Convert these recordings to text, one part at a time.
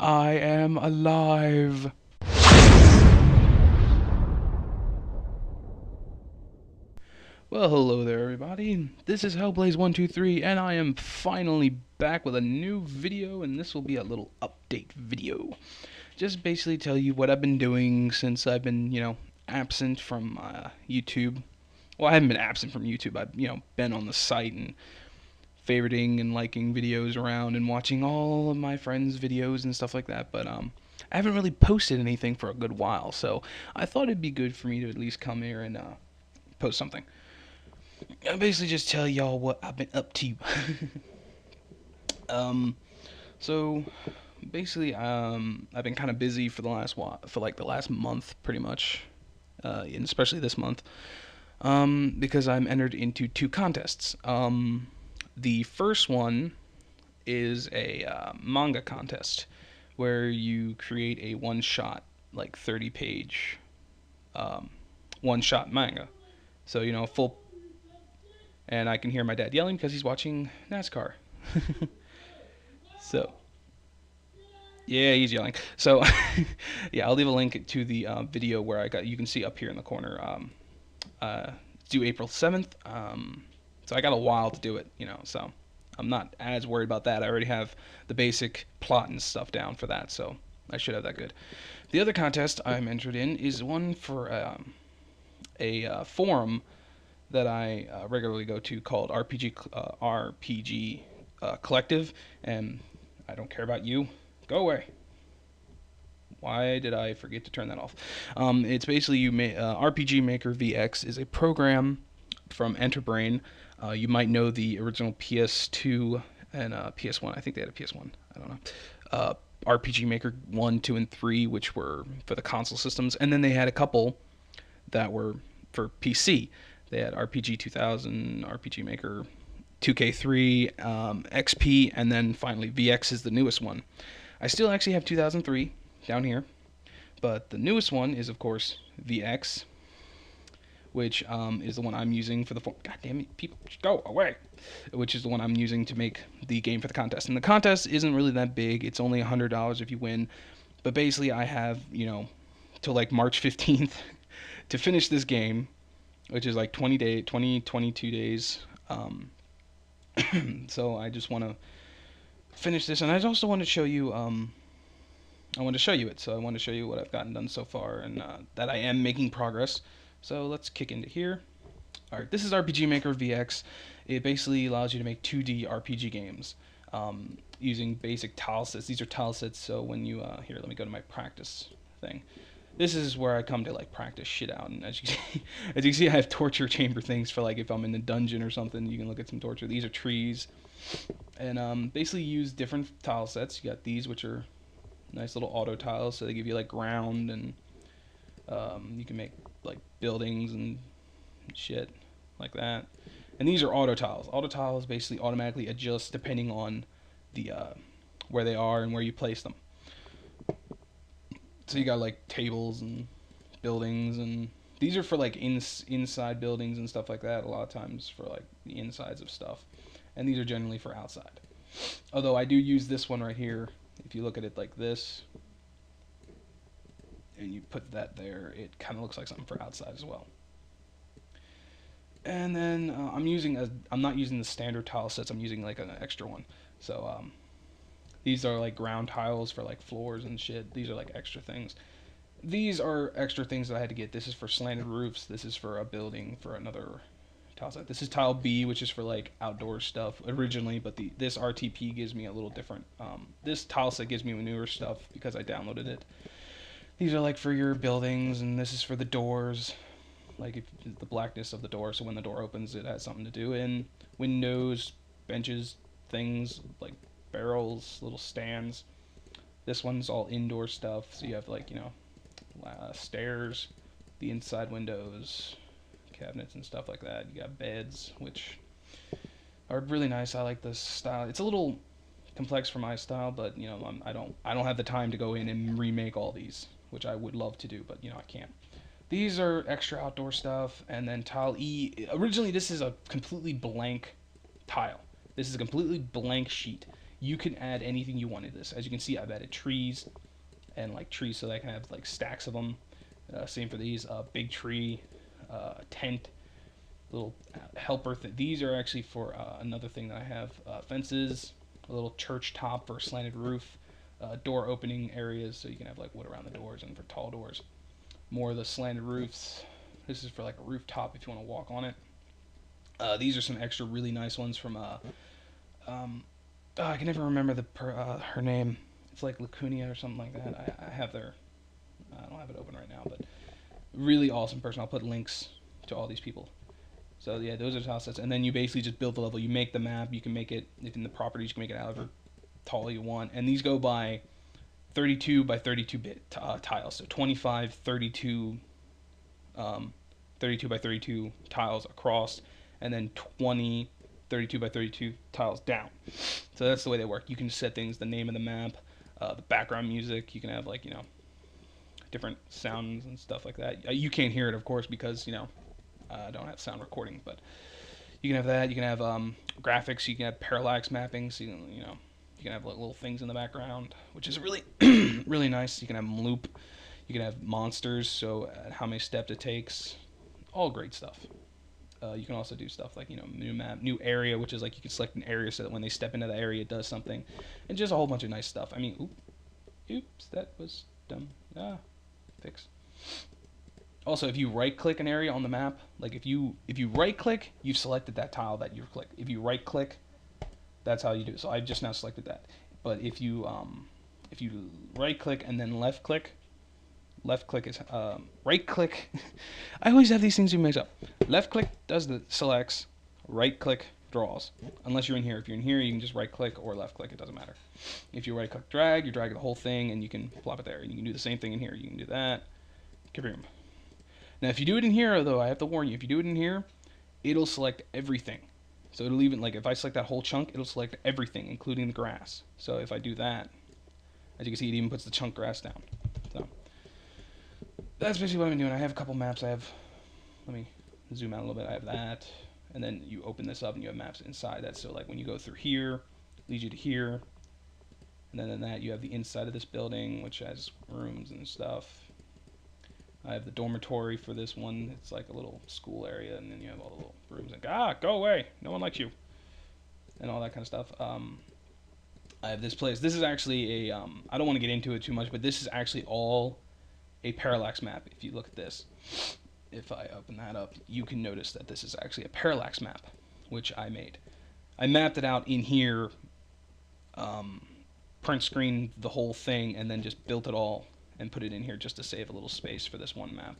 I am alive. Well, hello there, everybody. This is Hellblaze123, and I am finally back with a new video, and this will be a little update video. Just basically tell you what I've been doing since I've been, absent from YouTube. Well, I haven't been absent from YouTube. I've, been on the site and favoriting and liking videos around and watching all of my friends' videos and stuff like that, but I haven't really posted anything for a good while, so I thought it'd be good for me to at least come here and post something. I basically just tell y'all what I've been up to. um, so basically, I've been kind of busy for the last month, pretty much, and especially this month, because I'm entered into two contests. The first one is a manga contest where you create a one-shot, like 30-page one-shot manga. So, full. And I can hear my dad yelling because he's watching NASCAR. So, yeah, he's yelling. So, yeah, I'll leave a link to the video where you can see up here in the corner. It's due April 7th. So I got a while to do it, so I'm not as worried about that. I already have the basic plot and stuff down for that, so I should have that good. The other contest I'm entered in is one for a forum that I regularly go to called RPG Collective, and I don't care about you. Go away. Why did I forget to turn that off? It's basically RPG Maker VX is a program from Enterbrain. You might know the original PS2 and PS1. I think they had a PS1. I don't know. RPG Maker 1, 2, and 3, which were for the console systems. And then they had a couple that were for PC. They had RPG 2000, RPG Maker 2K3, XP, and then finally VX is the newest one. I still actually have 2003 down here, but the newest one is, of course, VX, which is the one I'm using for the form. God damn it, people, just go away! Which is the one I'm using to make the game for the contest. And the contest isn't really that big. It's only $100 if you win. But basically, I have, till like March 15th to finish this game, which is like 22 days. So I just want to finish this, and I also want to show you. I want to show you it. So I want to show you what I've gotten done so far, and that I am making progress. So let's kick into here. Alright, this is RPG Maker VX. It basically allows you to make 2D RPG games using basic tile sets. These are tile sets, so when you, here, let me go to my practice thing. This is where I come to, like, practice shit out, and as you can see, I have torture chamber things for, like, if I'm in a dungeon or something, you can look at some torture. These are trees, and basically use different tile sets. You got these, which are nice little auto tiles, so they give you, like, ground, and you can make, like, buildings and shit like that. And these are auto tiles. Auto tiles basically automatically adjust depending on the where they are and where you place them. So you got like tables and buildings, and these are for like inside buildings and stuff like that. A lot of times for like the insides of stuff, and these are generally for outside. Although I do use this one right here. If you look at it like this, and you put that there, it kind of looks like something for outside as well. And then I'm not using the standard tile sets. I'm using like an extra one. So these are like ground tiles for like floors and shit. These are like extra things. These are extra things that I had to get. This is for slanted roofs. This is for a building for another tile set. This is tile B, which is for like outdoor stuff originally, but this RTP gives me a little different. This tile set gives me newer stuff because I downloaded it. These are like for your buildings, and this is for the doors. Like if the blackness of the door, so when the door opens, it has something to do. And windows, benches, things like barrels, little stands. This one's all indoor stuff, so you have like stairs, the inside windows, cabinets and stuff like that. You got beds, which are really nice. I like this style. It's a little complex for my style, but I don't have the time to go in and remake all these, which I would love to do, but I can't. These are extra outdoor stuff, and then tile E. Originally, this is a completely blank tile. This is a completely blank sheet. You can add anything you want to this. As you can see, I've added trees and like trees so that I can have like stacks of them. Same for these. Big tree, tent, little helper. These are actually for another thing that I have. Fences, a little church top for a slanted roof, door opening areas so you can have like wood around the doors and for tall doors. More of the slanted roofs. This is for like a rooftop if you want to walk on it. These are some extra really nice ones from um, I can never remember her name. It's like Lacunia or something like that. I have their I don't have it open right now, but really awesome person. I'll put links to all these people. So yeah, those are tile sets, and then you basically just build the level. You make the map. You can make it if in the properties. You can make it however tall you want, and these go by 32 by 32 bit tiles. So 25, 32, 32 by 32 tiles across, and then 20, 32 by 32 tiles down. So that's the way they work. You can set things, the name of the map, the background music. You can have like different sounds and stuff like that. You can't hear it, of course, because I don't have sound recording, but you can have that. You can have graphics. You can have parallax mapping. So you can have like, little things in the background, which is really really nice. You can have them loop. You can have monsters. So how many steps it takes. All great stuff. You can also do stuff like new map, new area, which is like you can select an area so that when they step into the area it does something, and just a whole bunch of nice stuff. I mean, oops, that was dumb. Fix. Also, if you right click an area on the map, like if you right click, you've selected that tile that you've clicked. If you right click, that's how you do it. So I've just now selected that. But if you right click and then left click is right click. I always have these things you mix up. Left click does the selects, right click draws. Unless you're in here. If you're in here, you can just right click or left click. It doesn't matter. If you right click drag, you drag the whole thing and you can plop it there. And you can do the same thing in here. You can do that. Kaboom. Now, if you do it in here, though, I have to warn you. If you do it in here, it'll select everything. So it'll even, like, if I select that whole chunk, it'll select everything, including the grass. So if I do that, as you can see, it even puts the chunk grass down. So that's basically what I'm doing. I have a couple maps. Let me zoom out a little bit. I have that. And then you open this up and you have maps inside that. So, like, when you go through here, it leads you to here. And then in that, you have the inside of this building, which has rooms and stuff. I have the dormitory for this one. It's like a little school area, and then you have all the little rooms. Like, go away. No one likes you. And all that kind of stuff. I have this place. This is actually a, I don't want to get into it too much, but this is actually all a parallax map. If you look at this, if I open that up, you can notice that this is actually a parallax map, which I made. I mapped it out in here, print screen the whole thing, and then just built it all and put it in here just to save a little space for this one map.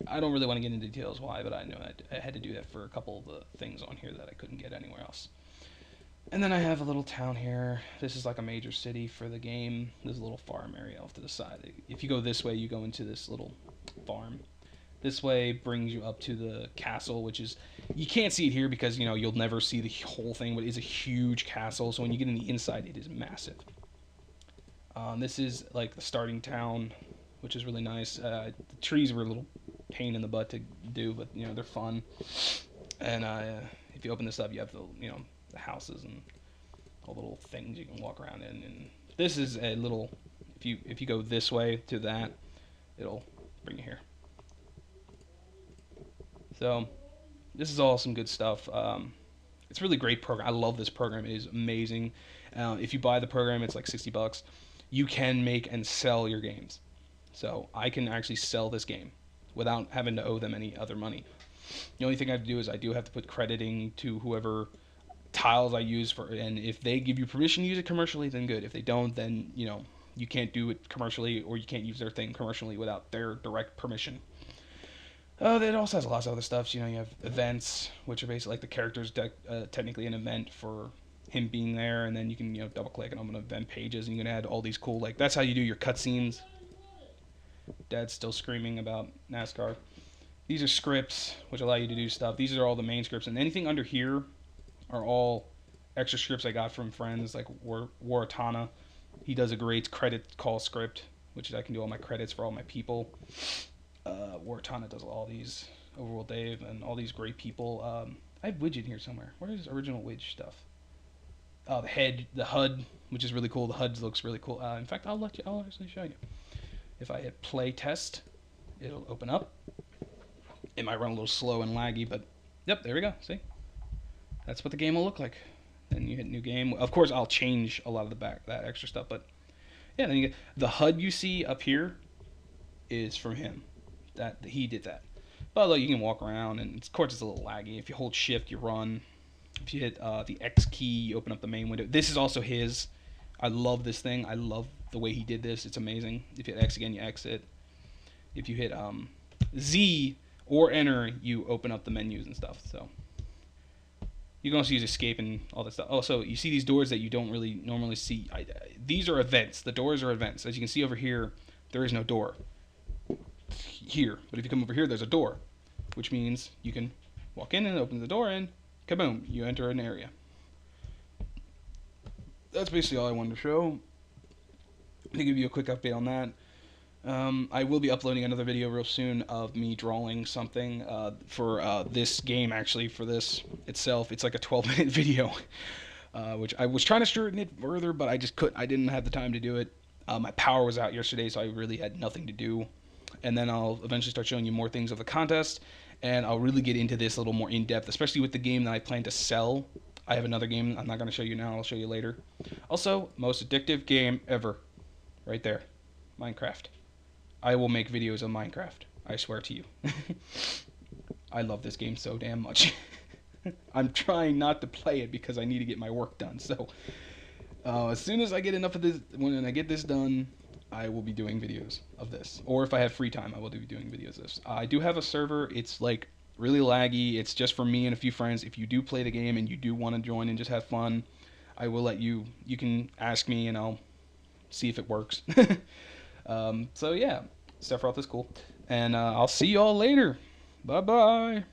I don't really want to get into details why, but I know I had to do that for a couple of the things on here that I couldn't get anywhere else. And then I have a little town here. This is like a major city for the game. There's a little farm area off to the side. If you go this way, you go into this little farm. This way brings you up to the castle, which is, you can't see it here because, you'll never see the whole thing, but it's a huge castle. So when you get in the inside, it is massive. This is like the starting town, which is really nice. The trees were a little pain in the butt to do, but they're fun. And if you open this up, you have the the houses and all the little things you can walk around in. And this is a little. If you go this way to that, it'll bring you here. So this is all some good stuff. It's a really great program. I love this program. It is amazing. If you buy the program, it's like $60. You can make and sell your games. So I can actually sell this game without having to owe them any other money. The only thing I have to do is I do have to put crediting to whoever tiles I use for, and if they give you permission to use it commercially, then good. If they don't, then you can't do it commercially, or you can't use their thing commercially without their direct permission. It also has lots of other stuff. You have events, which are basically like the character's technically an event for him being there, and then you can double click and open event pages, and you can add all these cool, like, that's how you do your cutscenes. Dad's still screaming about NASCAR. These are scripts which allow you to do stuff. These are all the main scripts, and anything under here are all extra scripts I got from friends, like Waratana. He does a great credit call script, which is I can do all my credits for all my people. Waratana does all these, Overworld Dave, and all these great people. I have Widget here somewhere. Where is original Widge stuff? the head, the HUD, which is really cool. The HUD looks really cool. In fact, I'll actually show you. If I hit play test, it'll open up. It might run a little slow and laggy, but yep, there we go. See, that's what the game will look like. Then you hit new game. Of course, I'll change a lot of that extra stuff, but yeah. Then you get the HUD you see up here is from him. That he did that. But look, you can walk around, and of course it's a little laggy. If you hold Shift, you run. If you hit the X key, you open up the main window. This is also his. I love this thing. I love the way he did this. It's amazing. If you hit X again, you exit. If you hit Z or Enter, you open up the menus and stuff. So you can also use Escape and all that stuff. Also, you see these doors that you don't really normally see. These are events. The doors are events. As you can see over here, there is no door here. But if you come over here, there's a door, which means you can walk in and open the door and kaboom, you enter an area. That's basically all I wanted to show. To give you a quick update on that. I will be uploading another video real soon of me drawing something for this game, actually, for this itself. It's like a 12-minute video, which I was trying to shorten it further, but I just couldn't. I didn't have the time to do it. My power was out yesterday, so I really had nothing to do. And then I'll eventually start showing you more things of the contest, and I'll really get into this a little more in-depth, especially with the game that I plan to sell. I have another game I'm not going to show you now. I'll show you later. Also, most addictive game ever. Right there. Minecraft. I will make videos of Minecraft. I swear to you. I love this game so damn much. I'm trying not to play it because I need to get my work done. So as soon as I get enough of this, when I get this done, I will be doing videos of this. Or if I have free time, I will be doing videos of this. I do have a server. It's like really laggy. It's just for me and a few friends. If you do play the game and you do want to join and just have fun, I will let you. You can ask me and I'll see if it works. So yeah, Sephiroth is cool. And I'll see y'all later. Bye-bye.